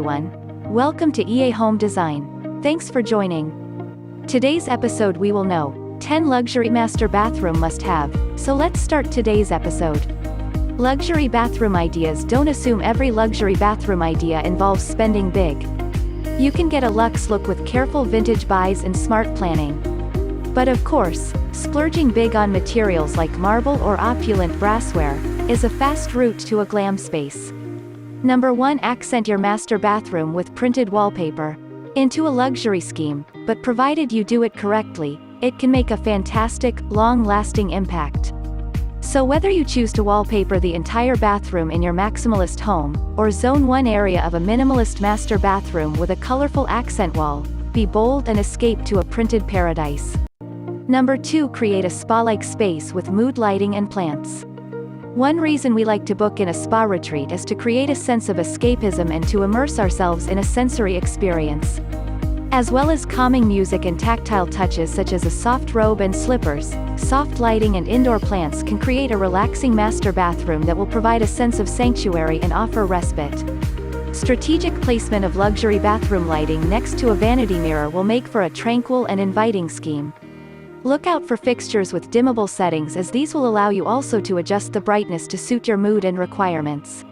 everyone. Welcome to EA Home Design. Thanks for joining. Today's episode we will know 10 luxury master bathroom must-have. So let's start today's episode. Luxury bathroom ideas. Don't assume every luxury bathroom idea involves spending big. You can get a luxe look with careful vintage buys and smart planning. But of course, splurging big on materials like marble or opulent brassware is a fast route to a glam space. Number 1. Accent your master bathroom with printed wallpaper. Into a luxury scheme, but provided you do it correctly, it can make a fantastic, long-lasting impact. So whether you choose to wallpaper the entire bathroom in your maximalist home, or zone one area of a minimalist master bathroom with a colorful accent wall, be bold and escape to a printed paradise. Number 2. Create a spa-like space with mood lighting and plants. One reason we like to book in a spa retreat is to create a sense of escapism and to immerse ourselves in a sensory experience. As well as calming music and tactile touches such as a soft robe and slippers, soft lighting and indoor plants can create a relaxing master bathroom that will provide a sense of sanctuary and offer respite. Strategic placement of luxury bathroom lighting next to a vanity mirror will make for a tranquil and inviting scheme. Look out for fixtures with dimmable settings, as these will allow you also to adjust the brightness to suit your mood and requirements.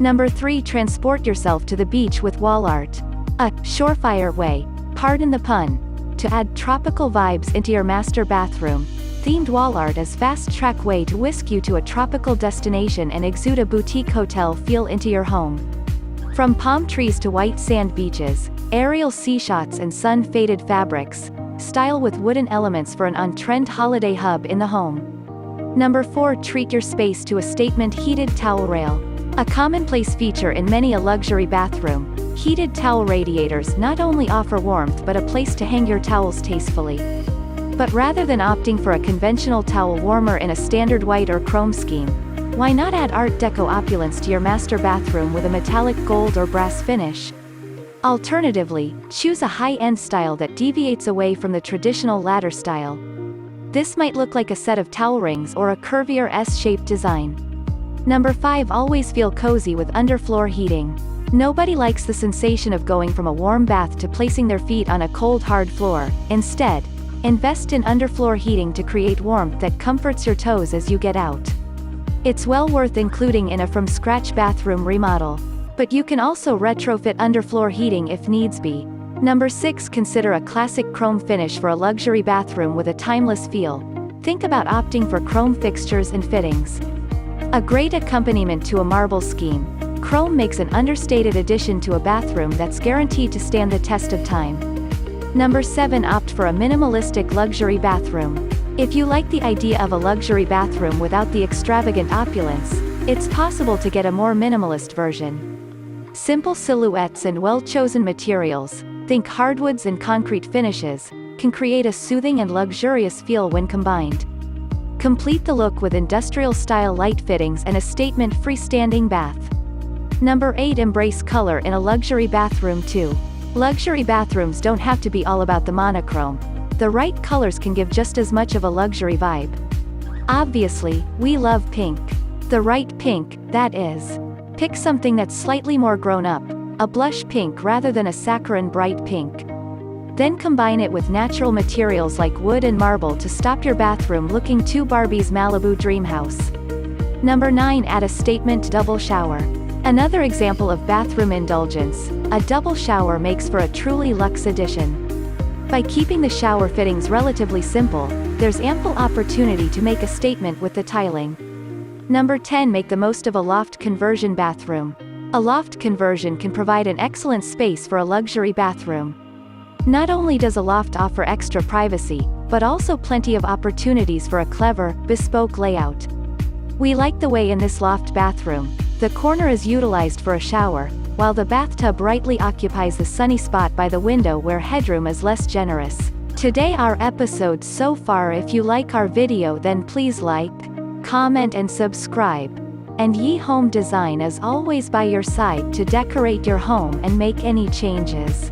Number 3. Transport yourself to the beach with wall art. A surefire way, pardon the pun, to add tropical vibes into your master bathroom. Themed wall art is fast-track way to whisk you to a tropical destination and exude a boutique hotel feel into your home. From palm trees to white sand beaches, aerial sea shots and sun-faded fabrics, style with wooden elements for an on-trend holiday hub in the home. Number 4. Treat your space to a statement heated towel rail. A commonplace feature in many a luxury bathroom, heated towel radiators not only offer warmth but a place to hang your towels tastefully. But rather than opting for a conventional towel warmer in a standard white or chrome scheme, why not add Art Deco opulence to your master bathroom with a metallic gold or brass finish? Alternatively, choose a high-end style that deviates away from the traditional ladder style. This might look like a set of towel rings or a curvier S-shaped design. Number 5. Always feel cozy with underfloor heating. Nobody likes the sensation of going from a warm bath to placing their feet on a cold hard floor. Instead, invest in underfloor heating to create warmth that comforts your toes as you get out. It's well worth including in a from-scratch bathroom remodel. But you can also retrofit underfloor heating if needs be. Number 6. Consider a classic chrome finish for a luxury bathroom with a timeless feel. Think about opting for chrome fixtures and fittings. A great accompaniment to a marble scheme, chrome makes an understated addition to a bathroom that's guaranteed to stand the test of time. Number 7. Opt for a minimalistic luxury bathroom. If you like the idea of a luxury bathroom without the extravagant opulence, it's possible to get a more minimalist version. Simple silhouettes and well-chosen materials, think hardwoods and concrete finishes, can create a soothing and luxurious feel when combined. Complete the look with industrial-style light fittings and a statement freestanding bath. Number 8. Embrace color in a luxury bathroom too. Luxury bathrooms don't have to be all about the monochrome. The right colors can give just as much of a luxury vibe. Obviously, we love pink. The right pink, that is. Pick something that's slightly more grown up, a blush pink rather than a saccharine bright pink. Then combine it with natural materials like wood and marble to stop your bathroom looking too Barbie's Malibu dream house. Number 9. Add a statement double shower. Another example of bathroom indulgence, a double shower makes for a truly luxe addition. By keeping the shower fittings relatively simple, there's ample opportunity to make a statement with the tiling. Number 10. Make the most of a loft conversion bathroom. A loft conversion can provide an excellent space for a luxury bathroom. Not only does a loft offer extra privacy, but also plenty of opportunities for a clever, bespoke layout. We like the way in this loft bathroom, the corner is utilized for a shower, while the bathtub rightly occupies the sunny spot by the window where headroom is less generous. Today our episode so far. If you like our video, then please like, comment and subscribe. And EA Home Design is always by your side to decorate your home and make any changes.